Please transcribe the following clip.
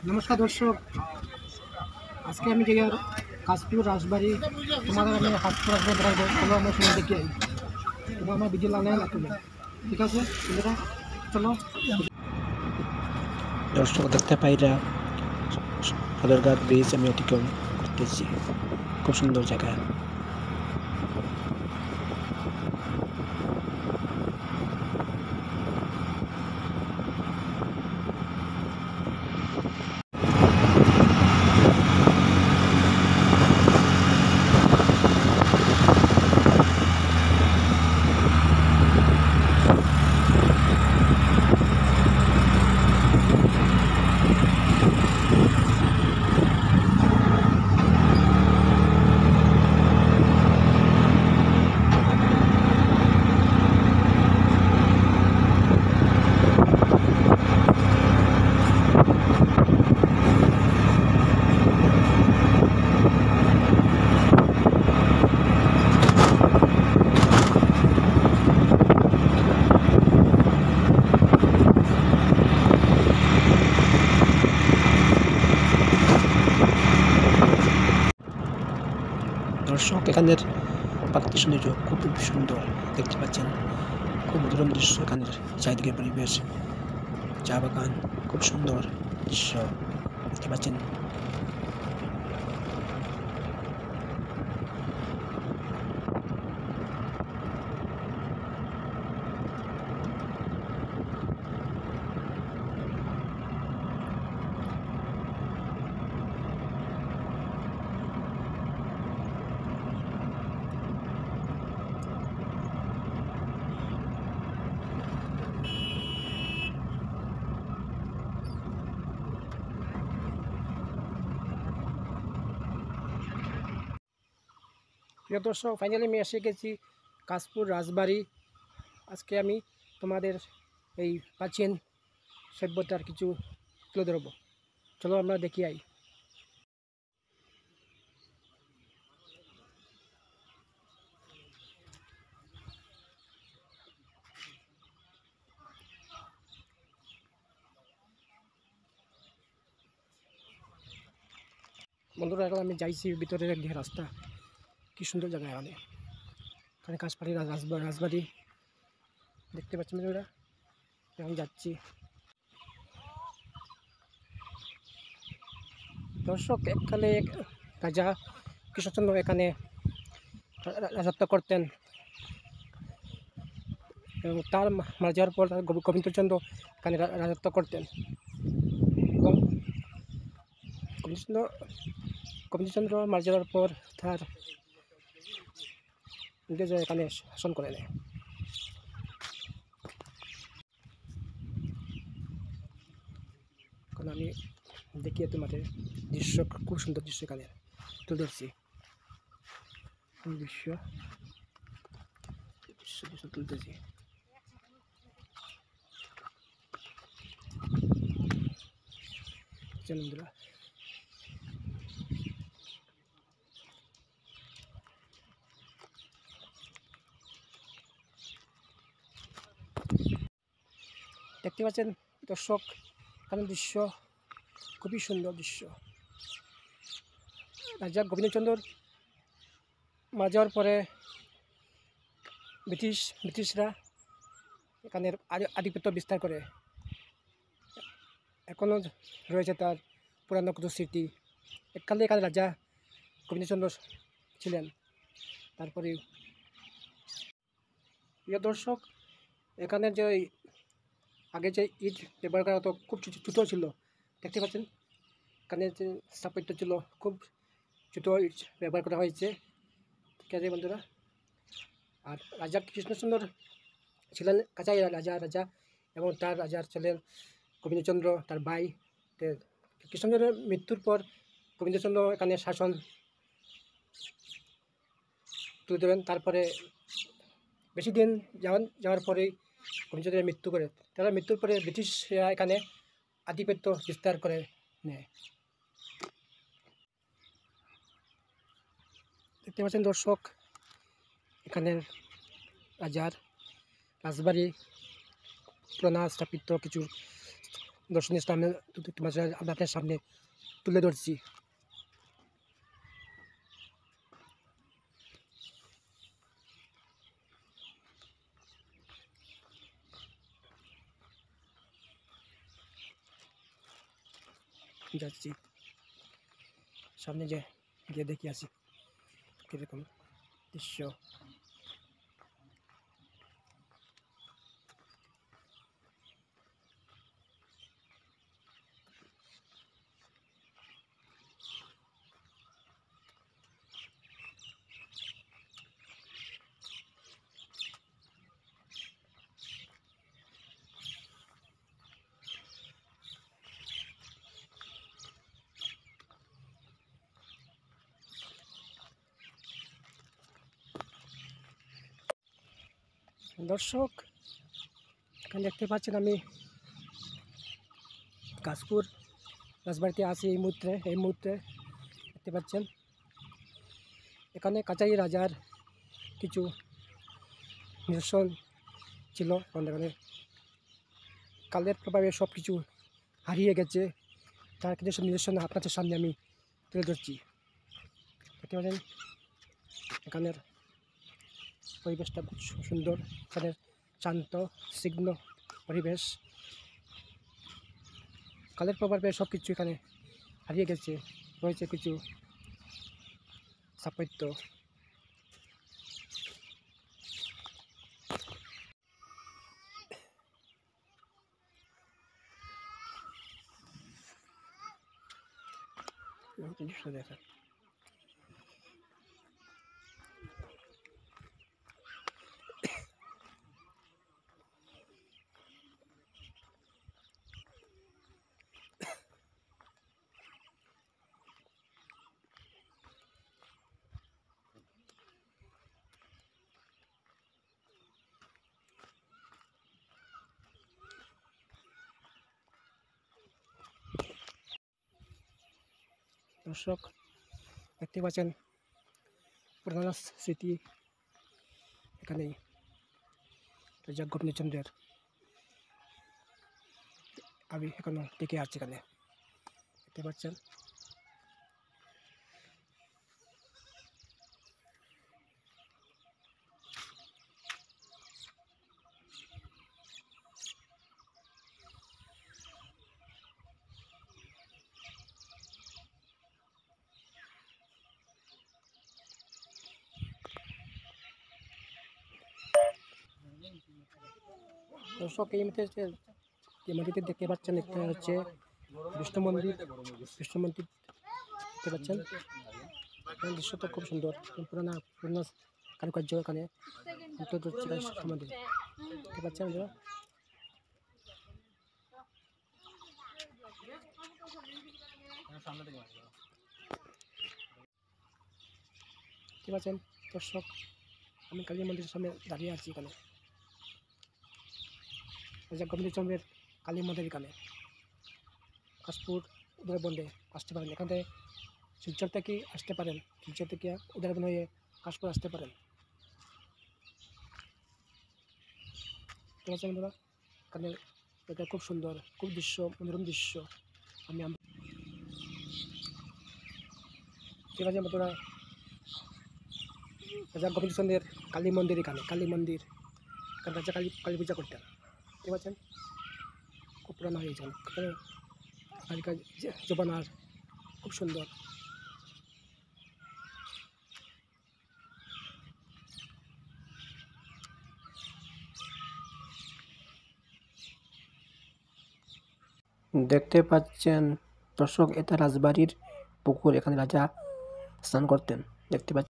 নমস্কার দর্শক, আজকে আমি যে কাশপুর রাজবাড়ি তোমাদের আমি কাশপুর রাজবাড়ি দেখাবো। চলো আমরা সময় দেখে এবং আমার বিজয় লাগাই লাগবে। ঠিক আছে বন্ধুরা, চলো। দর্শক দেখতে পাইরা সদরঘাট ব্রিজ আমি অতিক্রম করতেছি। খুব সুন্দর জায়গা। দর্শক এখানের প্রাকৃতিক সৌন্দর্য খুব সুন্দর দেখতে পাচ্ছেন। খুব মনোরম দৃশ্য এখানের চারিদিকে পরিবেশ, চা বাগান, খুব সুন্দর দৃশ্য দেখতে পাচ্ছেন। প্রিয় দর্শক, ফাইনালি আমি এসে গেছি কাশপুর রাজবাড়ি। আজকে আমি তোমাদের এই প্রাচীন সভ্যতার কিছু তুলে ধরবো। চলো আমরা দেখি আই। বন্ধুরা, এখন আমি যাইছি ভিতরের একদিকে রাস্তা। কি সুন্দর জায়গা এখানে। এখানে কাশপাড়ি রাজবাড়ি দেখতে পাচ্ছেন বন্ধুরা। এখন যাচ্ছি। দর্শক, এককালে এক রাজা কৃষ্ণচন্দ্র এখানে রাজত্ব করতেন এবং তার মারা যাওয়ার পর গোবিন্দচন্দ্র এখানে রাজত্ব করতেন এবং গোবিন্দচন্দ্র মারা যাওয়ার পর তার ইংরেজরা এখানে শাসন করে নেয়। এখন আমি দেখিয়ে তোমাদের দৃশ্য, খুব সুন্দর দৃশ্য এখানে তুলে ধরছি। দৃশ্য তুলতেছি। বন্ধুরা, দেখতে পাচ্ছেন দর্শক, এখানে দৃশ্য খুবই সুন্দর দৃশ্য। রাজা গোবিন্দচন্দ্র মারা যাওয়ার পরে ব্রিটিশরা এখানে আধিপত্য বিস্তার করে। এখনও রয়েছে তার পুরানো কিছু স্মৃতি। এককালে এখানে রাজা গোবিন্দচন্দ্র ছিলেন। তারপরে প্রিয় দর্শক, এখানে যে আগে যে ইট ব্যবহার করা হতো খুব ছোটো ছিল। দেখতে পাচ্ছেন এখানে যে স্থাপত্য ছিল খুব ছোটো ইট ব্যবহার করা হয়েছে। ঠিক আছে বন্ধুরা। আর রাজা কৃষ্ণচন্দ্র ছিলেন কাছাই রাজা এবং তার রাজার ছিলেন গোবিন্দচন্দ্র, তার ভাই। কৃষ্ণচন্দ্রের মৃত্যুর পর গোবিন্দচন্দ্র এখানে শাসন তুলে ধরেন। তারপরে বেশি দিন যাওয়ার পরেই গোবিন্দচন্দ্রের মৃত্যু করে। তারা মৃত্যুর পরে ব্রিটিশরা এখানে আধিপত্য বিস্তার করে নেয়। দেখতে পাচ্ছেন দর্শক, এখানের রাজার রাজবাড়ি পুরানা স্থাপিত কিছু দর্শনীয় স্থানে আপনাদের সামনে তুলে ধরছি। যাচ্ছি সামনে যে গিয়ে দেখি আসি কীরকম দৃশ্য। দর্শক, এখানে দেখতে পাচ্ছেন আমি কাশপুর রাজবাড়িতে আছি এই মুহূর্তে দেখতে পাচ্ছেন এখানে কাচারি রাজার কিছু নিদর্শন ছিল। এখানে কালের প্রভাবে সব কিছু হারিয়ে গেছে, তার কিছু নিদর্শন আপনাদের সামনে আমি তুলে ধরছি। দেখতে পাচ্ছেন এখানের পরিবেশটা খুব সুন্দর, এখানের শান্ত স্নিগ্ধ পরিবেশ। কালের প্রভাবে সব কিছু এখানে হারিয়ে গেছে, রয়েছে কিছু স্থাপত্য। দেখা দর্শক, দেখতে পাচ্ছেন পুরানো স্মৃতি এখানেই রাজা গোবিন্দচন্দ্রের আমি এখনো টিকে আছে এখানে দেখতে পাচ্ছেন। দর্শক, এই মুহূর্তে যে মন্দিরটি দেখতে পাচ্ছেন এটা হচ্ছে বিষ্ণু মন্দির দেখতে পাচ্ছেন। এখানে দৃশ্যটা খুব সুন্দর, পুরোনো কারুকার্য এখানে মন্দির দেখতে পাচ্ছেন আপনারা। দেখতে পাচ্ছেন দর্শক, আমি কালী মন্দিরের সামনে দাঁড়িয়ে আছি। এখানে রাজা গোবিন্দচন্দ্রের কালী মন্দির, এখানে কাশপুর উদয়বন্দে আসতে পারেন। এখান থেকে শিলচর থেকে আসতে পারেন, শিলচর থেকে উদয়বন হয়ে কাশপুর আসতে পারেন। ঠিক আছে বন্ধুরা, এখানে এটা খুব সুন্দর, খুব মনোরম দৃশ্য। ঠিক আছে বন্ধুরা, রাজা গোবিন্দচন্দ্রের কালী মন্দির, এখানে রাজা কালী পূজা করতেন। ঠিক আছেন, খুব পুরানো হয়েছে আগেকার জমানার, খুব সুন্দর। দেখতে পাচ্ছেন দর্শক, এটা রাজবাড়ির পুকুর, এখানে রাজা স্নান করতেন দেখতে পাচ্ছেন।